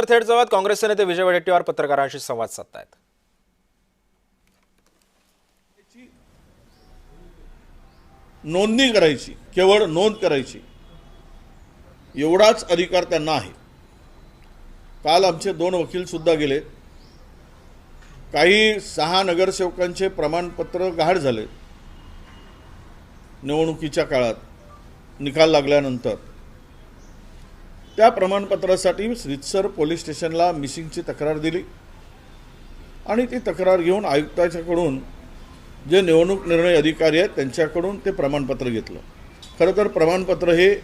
थेट जवळ काँग्रेसचे नेते विजय वडेट्टीवार पत्रकारांशी संवाद साधतायत। नोंदणी करायची, केवळ नोंद करायची एवढाच अधिकार त्यांना आहे। काल आमचे 2 वकील सुद्धा गेले। काही 6 नगरसेवकांचे प्रमाणपत्र गहाळ झाले निवडणुकीच्या काळात निकाल लागल्यानंतर। त्या प्रमाणपत्रासाठी रितसर पोलीस स्टेशनला मिसिंगची तक्रार दिली आणि ती तक्रार घेऊन आयुक्तांच्याकडून जे निवडणूक निर्णय अधिकारी आहेत त्यांच्याकडून ते प्रमाणपत्र घेतलं। खरं तर प्रमाणपत्र हे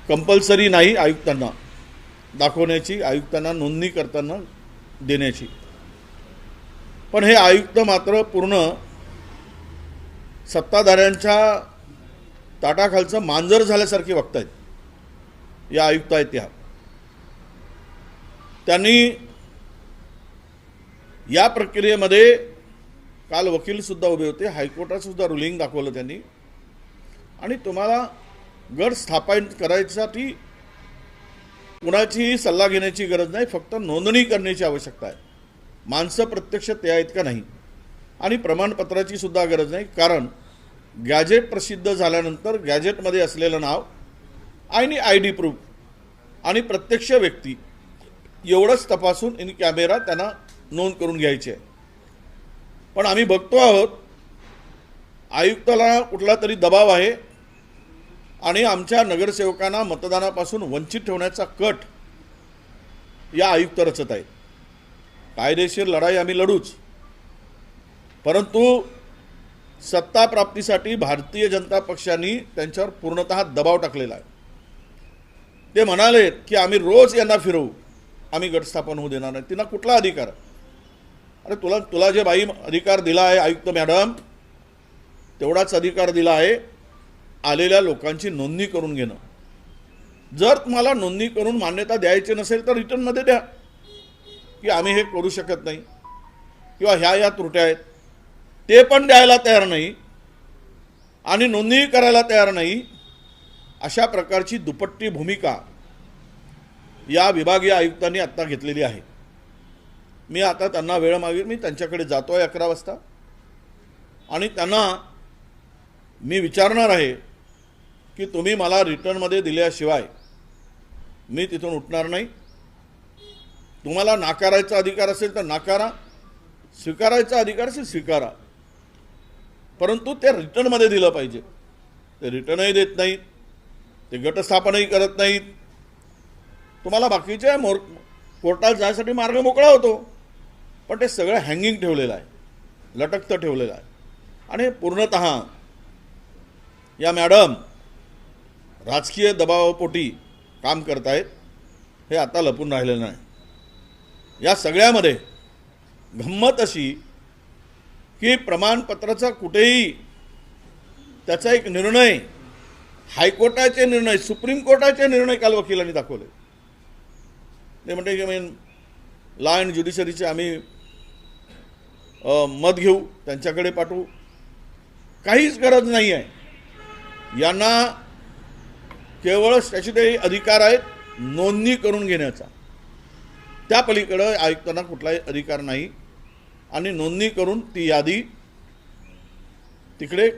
कंपल्सरी नाही आयुक्तांना दाखवण्याची, आयुक्तांना नोंदणी करताना देण्याची, पण हे आयुक्त मात्र पूर्ण सत्ताधाऱ्यांच्या ताटाखालचं मांजर झाल्यासारखे वागतायत। या आयुक्त आहेत त्यांनी या प्रक्रियेमध्ये काल वकील सुद्धा उभे होते, हायकोर्टात सुद्धा रुलिंग दाखवलं त्यांनी। आणि तुम्हाला गट स्थापन करायसाठी कुणाचीही सल्ला घेण्याची गरज नाही, फक्त नोंदणी करण्याची आवश्यकता आहे। माणसं प्रत्यक्ष ते आहेत का नाही आणि प्रमाणपत्राची सुद्धा गरज नाही, कारण गॅजेट प्रसिद्ध झाल्यानंतर गॅजेटमध्ये असलेलं नाव आणि ID प्रूफ आणि प्रत्यक्ष व्यक्ती एवढंच तपासून इन कॅमेरा त्यांना नोंद करून घ्यायची आहे। पण आम्ही बघतो आहोत आयुक्ताला कुठला तरी दबाव आहे आणि आमच्या नगरसेवकांना मतदानापासून वंचित ठेवण्याचा कट या आयुक्त रचत आहेत। कायदेशीर लढाई आम्ही लढूच, परंतु सत्ता प्राप्तीसाठी भारतीय जनता पक्षाने त्यांच्यावर पूर्णतः दबाव टाकलेला आहे। ते म्हणाले की आम्ही रोज यांना फिरवू, आम्ही गट स्थापन होऊ देणार नाही। तिला कुठला अधिकार? अरे तुला जे बाई अधिकार दिला आहे आयुक्त मॅडम, तेवढाच अधिकार दिला आहे आलेल्या लोकांची नोंदणी करून घेणं। जर तुम्हाला नोंदणी करून मान्यता द्यायची नसेल तर रिटर्नमध्ये द्या की आम्ही हे करू शकत नाही किंवा ह्या त्रुट्या आहेत, ते पण द्यायला तयार नाही आणि नोंदणी करायला तयार नाही। अशा प्रकारची दुपट्टी भूमिका या विभागीय आयुक्तांनी आता घेतलेली आहे। मी आता त्यांना वेळ मागेल, मी त्यांच्याकडे जातो आहे 11 वाजता आणि त्यांना मी विचारणार आहे की तुम्ही मला रिटर्नमध्ये दिल्याशिवाय मी तिथून उठणार नाही। तुम्हाला नाकारायचा अधिकार असेल तर नाकारा, स्वीकारायचा अधिकार असेल स्वीकारा, परंतु ते रिटर्नमध्ये दिलं पाहिजे। ते रिटर्नही देत नाहीत, ते गटस्थापनही करत नाहीत। तुम्हाला बाकीच्या कोर्टात जाण्यासाठी मार्ग मोकळा होतो, पण ते सगळं हँगिंग ठेवलेलं आहे, लटकतं ठेवलेलं आहे। आणि पूर्णतः या मॅडम राजकीय दबावापोटी काम करतायत, हे आता लपून राहिलेलं नाही। या सगळ्यामध्ये गंमत अशी की प्रमाणपत्राचा कुठेही त्याचा एक निर्णय, हायकोर्टाचे निर्णय, सुप्रीम कोर्टाचे निर्णय काल वकिलांनी दाखवले। ते म्हणते की लॉ अँड ज्युडिशरीचे आम्ही मत घेऊ, त्यांच्याकडे पाठवू, काहीच गरज नाही आहे। यांना केवळ स्टॅच्युटरी अधिकार आहेत नोंदणी करून घेण्याचा, त्या पलीकडे आयुक्तांना कुठलाही अधिकार नाही। आणि नोंदणी करून ती यादी तिकडे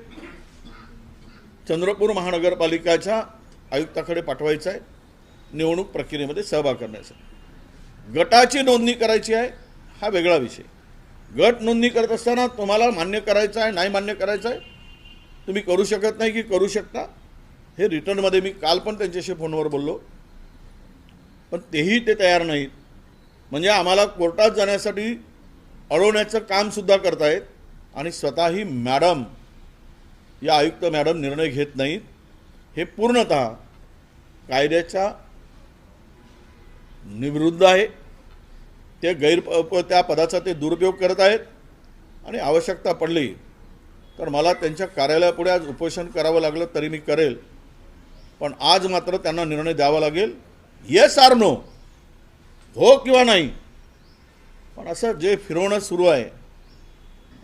चंद्रपूर महानगरपालिकेच्या आयुक्ताकडे पाठवायचं आहे निवडणूक प्रक्रियेमध्ये सहभाग करण्यासाठी। गटाची नोंदणी करायची आहे हा वेगळा विषय। गट नोंदणी करत असताना तुम्हाला मान्य करायचं आहे नाही मान्य करायचं आहे, तुम्ही करू शकत नाही की करू शकता, हे रिटर्नमध्ये मी काल पण त्यांच्याशी फोनवर बोललो, पण तेही ते तयार नाहीत। म्हणजे आम्हाला कोर्टात जाण्यासाठी अडवण्याचं कामसुद्धा करतायत आणि स्वतःही मॅडम, या आयुक्त मॅडम निर्णय घेत नाहीत। हे पूर्णतः कायद्याच्या विरुद्ध आहे। ते त्या पदाचा ते दुरुपयोग करत आहेत आणि आवश्यकता पडली तर मला त्यांच्या कार्यालयापुढे आज उपोषण करावं लागलं तरी मी करेल, पण आज मात्र त्यांना निर्णय द्यावा लागेल, येस आर नो, हो किंवा नाही। पण असं जे फिरवणं सुरू आहे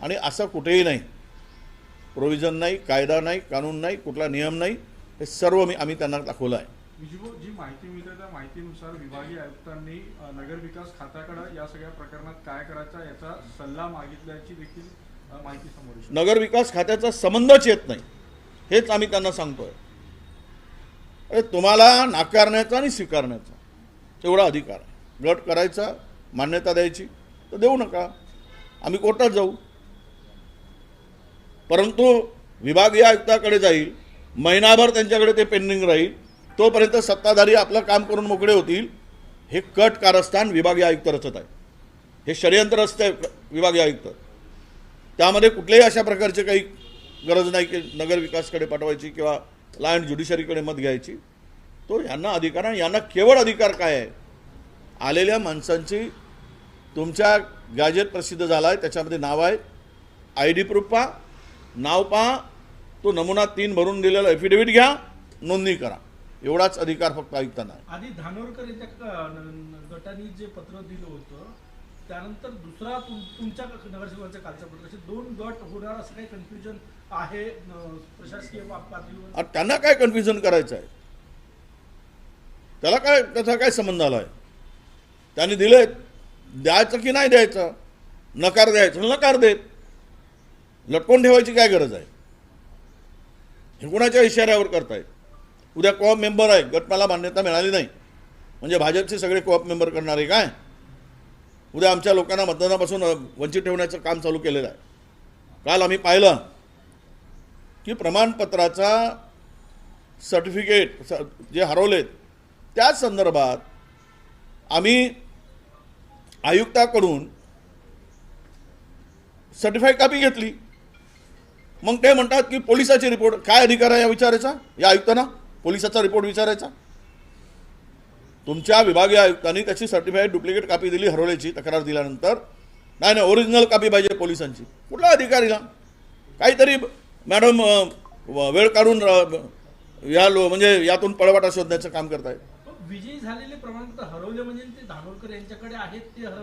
आणि असं कुठेही नाही, प्रोव्हिजन नाही, कायदा नाही, कानून नाही, कुठला नियम नाही, हे सर्व आम्ही त्यांना दाखवलं आहे। जी माहिती मिळते त्या माहितीनुसार विभागीय आयुक्तांनी नगरविकास खात्याकडे या सगळ्या प्रकरणात काय करायचा याचा सल्ला मागितल्याची देखील माहिती समोर येते. नगरविकास खात्याचा संबंधच येत नाही, हेच आम्ही त्यांना सांगतोय. अरे तुम्हाला नाकारण्याचा आणि स्वीकारण्याचा तेवढा अधिकार आहे. गट करायचा, मान्यता द्यायची तर देऊ नका, आम्ही कोर्टात जाऊ. परंतु विभागीय आयुक्ताकडे जाईल, महिनाभर त्यांच्याकडे ते पेंडिंग राहील, तोपर्यंत सत्ताधारी आपलं काम करून मोकळे होतील. हे कट कारस्थान विभागीय आयुक्त रचत आहे. हे षडयंत्र असते विभागीय आयुक्त. त्यामध्ये कुठल्याही अशा प्रकारचे काही गरज नाही की नगरविकासकडे पाठवायची किंवा लॉ अँड ज्युडिशरीकडे मत घ्यायची. तो यांना अधिकार आहे. यांना केवळ अधिकार काय आहे, आलेल्या माणसांची तुमच्या गॅजेट प्रसिद्ध झाला आहे, त्याच्यामध्ये नाव आहे, ID प्रूफ पहा, नाव पहा, तो नमुना 3 भरून दिलेला एफिडेव्हिट घ्या, नोंदणी करा. एवढाच अधिकार फक्त आयुक्तांना आहे. आधी धानोरकर यांच्या गटाने जे पत्र दिलं होतं त्यानंतर दुसरा तुमच्या नगरसेवकांच्या कालच्या पत्र, असे 2 गट होणार असं काही कन्फ्युजन आहे प्रशासकीय पातळीवर. आणि त्यांना काय कन्फ्युजन करायचं आहे, त्याला काय, त्याचा काय संबंध आला आहे. त्यांनी दिले, द्यायचं की नाही द्यायचं, नकार द्यायचं नकार देत, लटकून ठेवायची काय गरज आहे. हे कोणाच्या इशाऱ्यावर करतायत. उद्या कोऑप मेंबर आहे, गटमाला मान्यता मिळाली नाही म्हणजे भाजपचे सगळे कोऑप मेंबर करणार आहे काय. उद्या आमच्या लोकांना मतदानापासून वंचित ठेवण्याचं काम चालू केलेलं आहे. काल आम्ही पाहिलं की प्रमाणपत्राचा सर्टिफिकेट जे हरवलेत त्या संदर्भात आम्ही आयुक्ताकडून सर्टिफाईड कॉपी घेतली. मग ते म्हणतात की पोलिसाची रिपोर्ट. काय अधिकार आहे या विचारायचा, या आयुक्तांना पोलिसाचा रिपोर्ट विचारायचा. तुमच्या विभागीय आयुक्तांनी त्याची सर्टिफाईड डुप्लिकेट कॉपी दिली हरवल्याची तक्रार दिल्यानंतर. नाही ओरिजिनल कॉपी पाहिजे पोलिसांची. कुठला अधिकारीला काहीतरी मॅडम वेळ काढून म्हणजे यातून पळवाटा शोधण्याचं काम करतायत. विजयी झालेले प्रमाणपत्र हरवले म्हणजे ते धानोरकर यांच्याकडे आहेत, ते हरवले